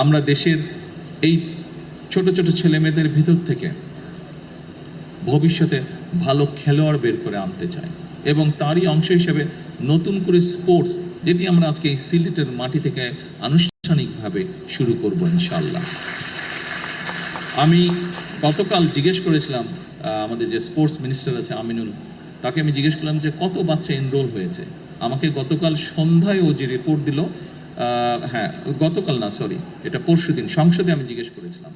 আমরা দেশের এই ছোট ছোট ছেলেমেয়েদের ভিতর থেকে ভবিষ্যতে ভালো খেলোয়াড় বের করে আনতে চাই এবং তারই অংশ হিসেবে নতুন করে স্পোর্টস, যেটি আমরা আজকে এই সিলেটের মাটি থেকে আনুষ্ঠানিকভাবে শুরু করব ইনশাআল্লাহ। আমি গতকাল জিজ্ঞেস করেছিলাম আমাদের যে স্পোর্টস মিনিস্টার আছে আমিনুল, তাকে আমি জিজ্ঞেস করলাম যে কত বাচ্চা এনরোল হয়েছে। আমাকে গতকাল সন্ধ্যায় ও যে রিপোর্ট দিল, হ্যাঁ গতকাল না সরি, এটা পরশুদিন সংসদে আমি জিজ্ঞেস করেছিলাম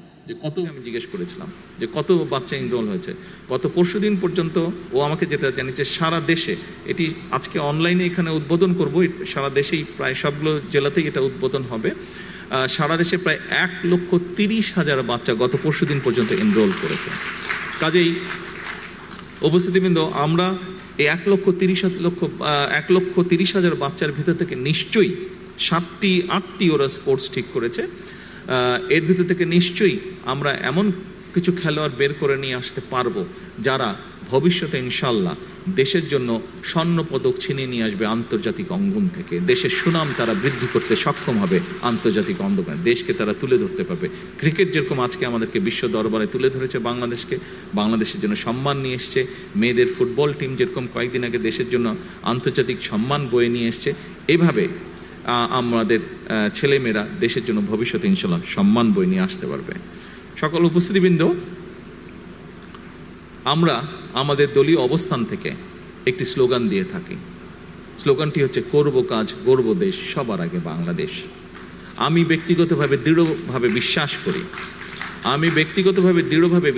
যে কত বাচ্চা এনরোল হয়েছে। গত পরশুদিন পর্যন্ত ও আমাকে যেটা জানিয়েছে, সারা দেশে, এটি আজকে অনলাইনে এখানে উদ্বোধন করব, সারা দেশেই প্রায় সবগুলো জেলাতেই এটা উদ্বোধন হবে। সারা দেশে প্রায় 1,30,000 বাচ্চা গত পরশুদিন পর্যন্ত এনরোল করেছে। কাজেই উপস্থিতিবৃন্দ, আমরা এই 1,30,000 বাচ্চার ভিতর থেকে নিশ্চয়ই 7-8টি ওরা স্পোর্টস ঠিক করেছে। এর ভিতর থেকে নিশ্চয়ই আমরা এমন কিছু খেলোয়াড় বের করে নিয়ে আসতে পারবো যারা ভবিষ্যতে ইনশাল্লাহ দেশের জন্য স্বর্ণপদক ছিনিয়ে নিয়ে আসবে আন্তর্জাতিক অঙ্গন থেকে। দেশের সুনাম তারা বৃদ্ধি করতে সক্ষম হবে আন্তর্জাতিক অঙ্গনে, দেশকে তারা তুলে ধরতে পারবে। ক্রিকেট যেরকম আজকে আমাদেরকে বিশ্ব দরবারে তুলে ধরেছে বাংলাদেশকে, বাংলাদেশের জন্য সম্মান নিয়ে এসছে। মেয়েদের ফুটবল টিম যেরকম কয়েকদিন আগে দেশের জন্য আন্তর্জাতিক সম্মান বয়ে নিয়ে এসছে, এইভাবে আমাদের ছেলেমেয়েরা দেশের জন্য ভবিষ্যতে ইনশাল্লাহ সম্মান বয়ে নিয়ে আসতে পারবে। সকল উপস্থিতিবৃন্দ, আমরা আমাদের দলীয় অবস্থান থেকে একটি স্লোগান দিয়ে থাকি। স্লোগানটি হচ্ছে, করব কাজ গর্ব দেশ, সবার আগে বাংলাদেশ। আমি ব্যক্তিগতভাবে দৃঢ়ভাবে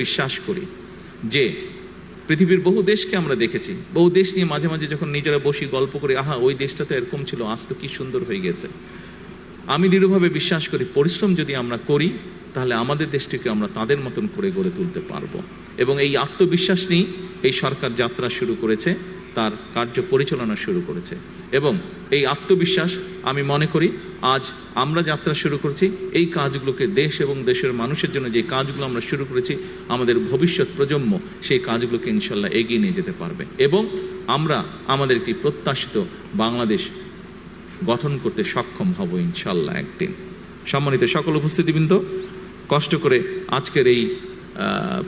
বিশ্বাস করি যে পৃথিবীর বহু দেশকে আমরা দেখেছি, বহু দেশ নিয়ে মাঝে মাঝে যখন নিজেরা বসি গল্প করি, আহা ওই দেশটা তো এরকম ছিল, আজ তো কি সুন্দর হয়ে গেছে। আমি দৃঢ়ভাবে বিশ্বাস করি, পরিশ্রম যদি আমরা করি তাহলে আমাদের দেশটিকে আমরা তাদের মতন করে গড়ে তুলতে পারবো। এবং এই আত্মবিশ্বাস নিয়ে এই সরকার যাত্রা শুরু করেছে, তার কার্য পরিচালনা শুরু করেছে। এবং এই আত্মবিশ্বাস, আমি মনে করি আজ আমরা যাত্রা শুরু করেছি, এই কাজগুলোকে দেশ এবং দেশের মানুষের জন্য যে কাজগুলো আমরা শুরু করেছি, আমাদের ভবিষ্যৎ প্রজন্ম সেই কাজগুলোকে ইনশাল্লাহ এগিয়ে নিয়ে যেতে পারবে এবং আমরা আমাদের একটি প্রত্যাশিত বাংলাদেশ গঠন করতে সক্ষম হব ইনশাল্লাহ একদিন। সম্মানিত সকল উপস্থিতিবৃন্দ, কষ্ট করে আজকের এই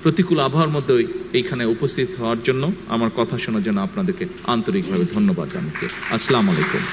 প্রতিকূল আবহাওয়ার মধ্যে এইখানে উপস্থিত হওয়ার জন্য, আমার কথা শোনার জন্য আপনাদেরকে আন্তরিকভাবে ধন্যবাদ জানাচ্ছি। আসসালামু আলাইকুম।